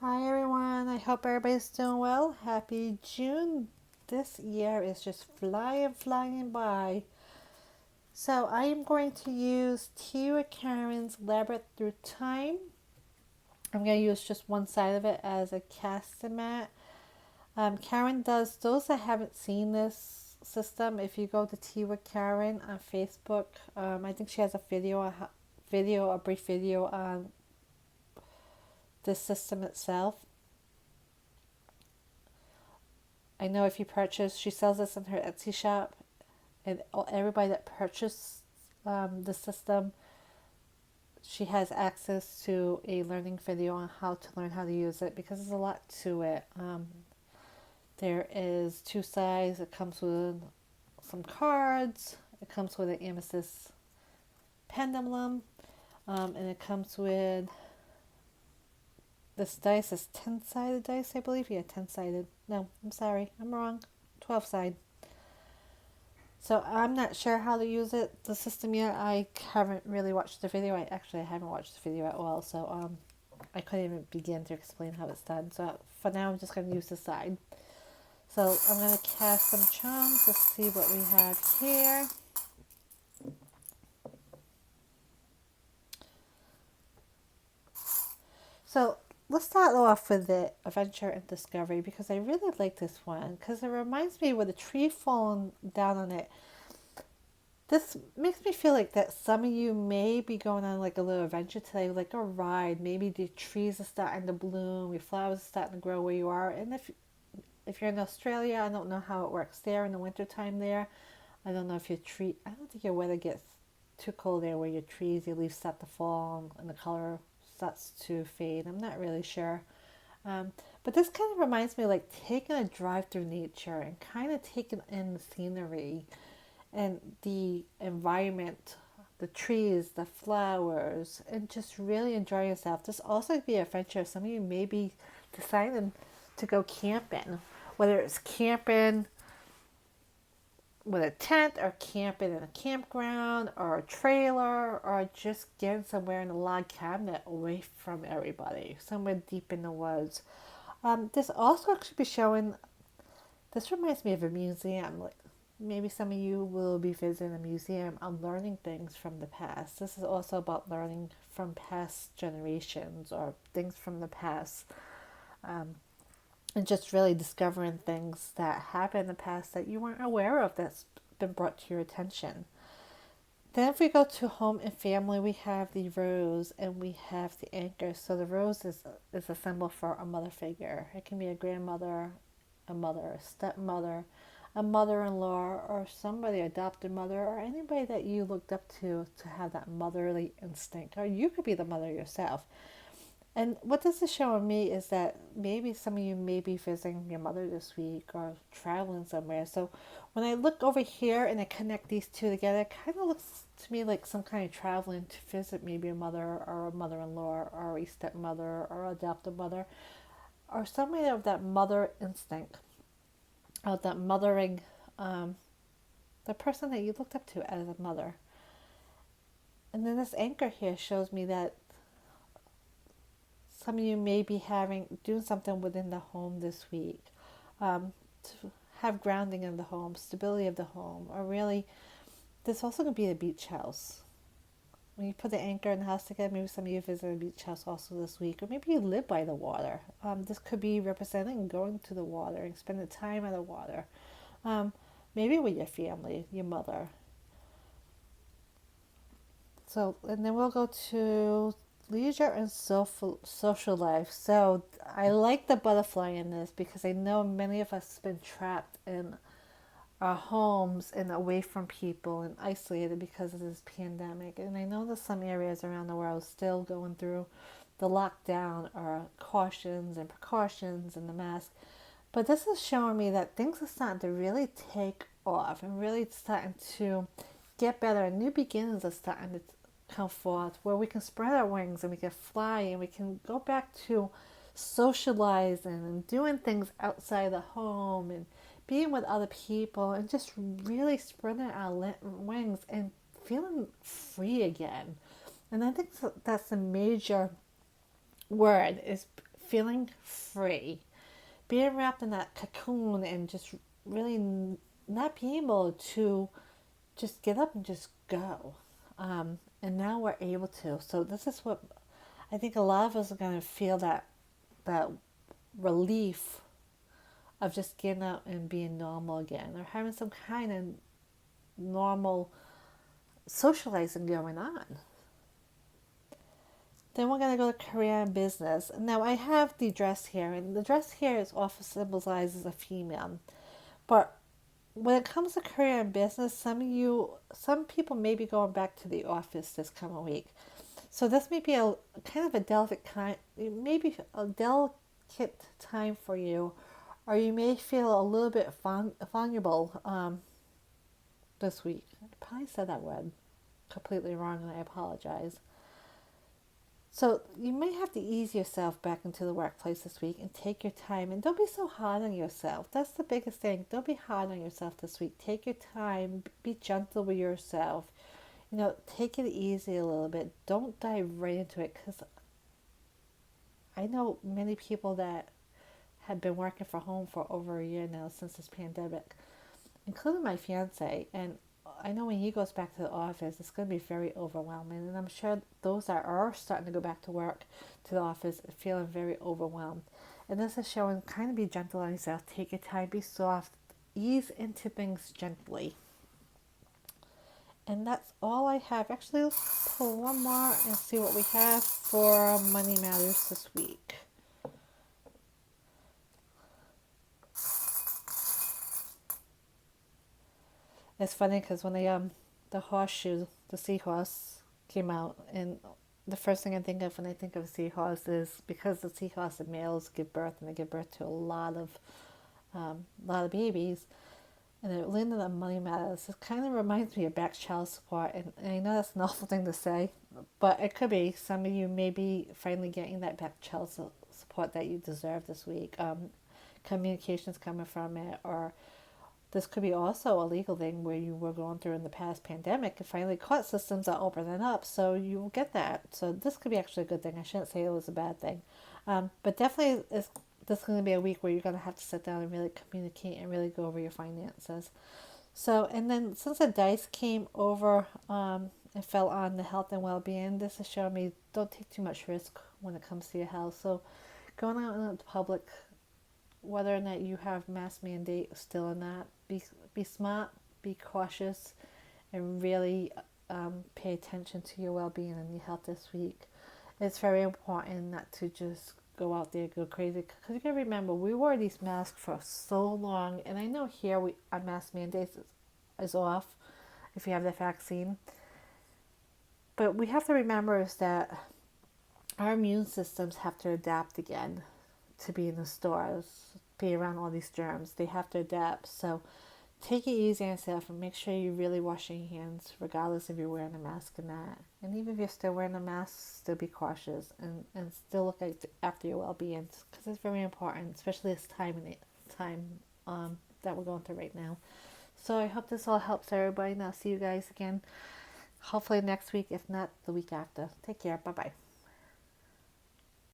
Hi everyone, I hope everybody's doing well. Happy June. This year is just flying by. So I am going to use Tia Karen's Labyrinth Through Time. I'm going to use just one side of it as a casting mat. Karen does, those that haven't seen this system, if you go to Tia Karen on Facebook, I think she has a a brief video on this system itself. I know if you purchase, she sells this in her Etsy shop, and everybody that purchased the system, she has access to a learning video on how to learn how to use it because there's a lot to it. There is two sides. It comes with some cards. It comes with an amethyst pendulum, and it comes with this dice is 10-sided dice, I believe. Yeah, 10-sided. No, I'm sorry, I'm wrong. 12-sided. So I'm not sure how to use it, the system yet. I haven't really watched the video. I haven't watched the video at all, so I couldn't even begin to explain how it's done. So for now, I'm just going to use the side. So I'm going to cast some charms. Let's see what we have here. So let's start off with the adventure and discovery because I really like this one because it reminds me with a tree falling down on it. This makes me feel like that some of you may be going on like a little adventure today, like a ride. Maybe the trees are starting to bloom, your flowers are starting to grow where you are. And if you're in Australia, I don't know how it works there in the wintertime there. I don't know if your tree, I don't think your weather gets too cold there where your trees, your leaves start to fall and the color starts to fade. I'm not really sure. But this kind of reminds me of like taking a drive through nature and kind of taking in the scenery and the environment, the trees, the flowers, and just really enjoy yourself. This also could be a adventure. Some of you may be deciding to go camping, whether it's camping with a tent or camping in a campground or a trailer or just getting somewhere in a log cabin away from everybody, somewhere deep in the woods. This also should be showing, this reminds me of a museum. Like maybe some of you will be visiting a museum and learning things from the past. This is also about learning from past generations or things from the past. Um, and just really discovering things that happened in the past that you weren't aware of that's been brought to your attention. Then if we go to home and family, we have the rose and we have the anchor. So the rose is a symbol for a mother figure. It can be a grandmother, a mother, a stepmother, a mother-in-law, or somebody, adopted mother, or anybody that you looked up to have that motherly instinct. Or you could be the mother yourself. And what this is showing me is that maybe some of you may be visiting your mother this week or traveling somewhere. So when I look over here and I connect these two together, it kind of looks to me like some kind of traveling to visit maybe a mother or a mother-in-law or a stepmother or adopted mother or somebody of that mother instinct, of that mothering, the person that you looked up to as a mother. And then this anchor here shows me that some of you may be doing something within the home this week, to have grounding in the home, stability of the home, or really, this also going to be a beach house. When you put the anchor in the house together, maybe some of you visit a beach house also this week, or maybe you live by the water. This could be representing going to the water and spending time at the water, maybe with your family, your mother. So, and then we'll go to leisure and social life. So I like the butterfly in this because I know many of us have been trapped in our homes and away from people and isolated because of this pandemic. And I know that some areas around the world are still going through the lockdown or cautions and precautions and the mask. But this is showing me that things are starting to really take off and really starting to get better. And new beginnings are starting to come forth where we can spread our wings and we can fly and we can go back to socializing and doing things outside the home and being with other people and just really spreading our wings and feeling free again. And I think that's a major word, is feeling free, being wrapped in that cocoon and just really not being able to just get up and just go. And now we're able to. So this is what I think a lot of us are going to feel, that relief of just getting out and being normal again, or having some kind of normal socializing going on. Then we're going to go to career and business. Now I have the dress here, and the dress here is often symbolizes a female. But when it comes to career and business, some people may be going back to the office this coming week. So this may be a kind of a maybe a delicate time for you, or you may feel a little bit vulnerable this week. I probably said that word completely wrong, and I apologize. So you may have to ease yourself back into the workplace this week and take your time, and don't be so hard on yourself. That's the biggest thing. Don't be hard on yourself this week. Take your time. Be gentle with yourself. Take it easy a little bit. Don't dive right into it, because I know many people that have been working from home for over a year now since this pandemic, including my fiance. And I know when he goes back to the office, it's going to be very overwhelming. And I'm sure those that are starting to go back to work, to the office, are feeling very overwhelmed. And this is showing kind of be gentle on yourself. Take your time, be soft, ease into things gently. And that's all I have. Actually, let's pull one more and see what we have for Money Matters this week. It's funny because when the horseshoe, the seahorse came out, and the first thing I think of when I think of a seahorse is, because the seahorse and males give birth, and they give birth to a lot of babies, and it landed on Money Matters. It kind of reminds me of back child support, and I know that's an awful thing to say, but it could be. Some of you may be finally getting that back child support that you deserve this week. Communications coming from it, or this could be also a legal thing where you were going through in the past pandemic, and finally court systems are opening up, so you will get that. So this could be actually a good thing. I shouldn't say it was a bad thing. But definitely this is going to be a week where you're going to have to sit down and really communicate and really go over your finances. So, and then since the dice came over and fell on the health and well-being, this is showing me don't take too much risk when it comes to your health. So going out in the public, whether or not you have mask mandate still or not, be smart, be cautious, and really pay attention to your well-being and your health this week. It's very important not to just go out there, go crazy, because you gotta remember, we wore these masks for so long, and I know here our mask mandate is off if you have the vaccine, but we have to remember is that our immune systems have to adapt again to be in the stores, be around all these germs. They have to adapt. So take it easy on yourself and make sure you're really washing your hands, regardless if you're wearing a mask or not. And even if you're still wearing a mask, still be cautious and still look after your well-being, because it's very important, especially this time that we're going through right now. So I hope this all helps everybody, and I'll see you guys again hopefully next week, if not the week after. Take care. Bye-bye.